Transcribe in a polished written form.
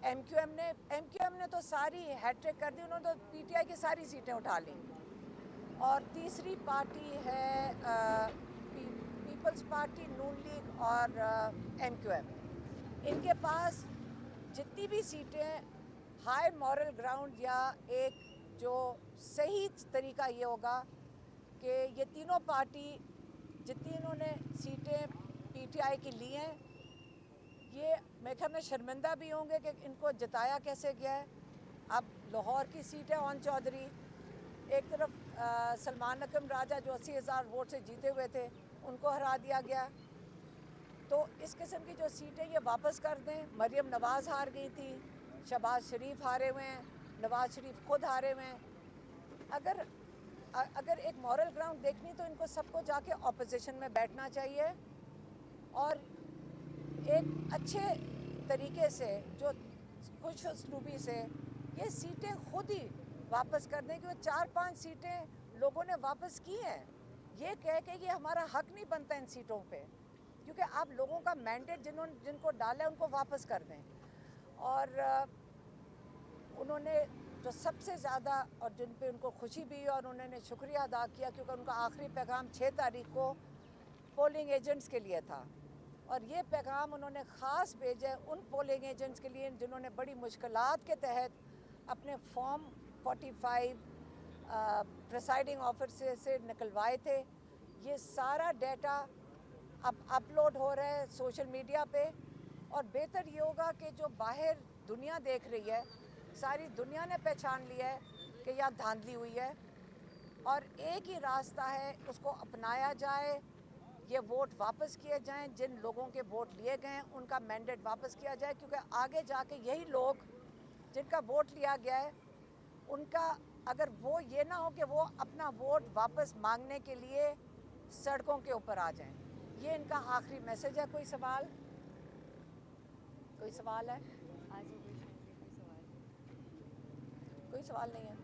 MQM ने तो सारी हैट्रिक कर दी, उन्होंने तो पीटीआई की सारी सीटें उठा ली। और तीसरी पार्टी है पीपल्स पार्टी, नून लीग और एमक्यूएम। इनके पास जितनी भी सीटें हाई मॉरल ग्राउंड या एक जो सही तरीका ये होगा कि ये तीनों पार्टी जितनी इन्होंने सीटें पीटीआई की ली हैं, ये मेरे ख्याल में शर्मिंदा भी होंगे कि इनको जिताया कैसे गया है। अब लाहौर की सीट है ओन चौधरी, एक तरफ सलमान नकम राजा जो 80,000 वोट से जीते हुए थे, उनको हरा दिया गया। तो इस किस्म की जो सीटें ये वापस कर दें। मरियम नवाज़ हार गई थी, शहबाज शरीफ हारे हुए हैं, नवाज़ शरीफ खुद हारे हुए हैं। अगर एक मॉरल ग्राउंड देखनी तो इनको सबको जाके ऑपोजिशन में बैठना चाहिए और एक अच्छे तरीके से, जो खुश उसलूबी से ये सीटें खुद ही वापस कर दें। क्योंकि 4-5 सीटें लोगों ने वापस की हैं, ये कह के कि हमारा हक नहीं बनता इन सीटों पे, क्योंकि आप लोगों का मैंडेट जिनको डाला है उनको वापस कर दें। और उन्होंने जो सबसे ज़्यादा और जिन पे उनको खुशी भी और उन्होंने शुक्रिया अदा किया, क्योंकि उनका आखिरी पैगाम 6 तारीख को पोलिंग एजेंट्स के लिए था और ये पैगाम उन्होंने ख़ास भेजा उन पोलिंग एजेंट्स के लिए जिन्होंने बड़ी मुश्किलात के तहत अपने फॉर्म 45 प्रिसाइडिंग ऑफिसर से निकलवाए थे। ये सारा डाटा अब अपलोड हो रहा है सोशल मीडिया पे और बेहतर ये होगा कि जो बाहर दुनिया देख रही है, सारी दुनिया ने पहचान लिया है कि यह धांधली हुई है और एक ही रास्ता है, उसको अपनाया जाए, ये वोट वापस किए जाएं, जिन लोगों के वोट लिए गए हैं उनका मैंडेट वापस किया जाए। क्योंकि आगे जाके यही लोग जिनका वोट लिया गया है उनका, अगर वो ये ना हो कि वो अपना वोट वापस मांगने के लिए सड़कों के ऊपर आ जाएं। ये इनका आखिरी मैसेज है। कोई सवाल है? आज कोई सवाल कोई सवाल नहीं है।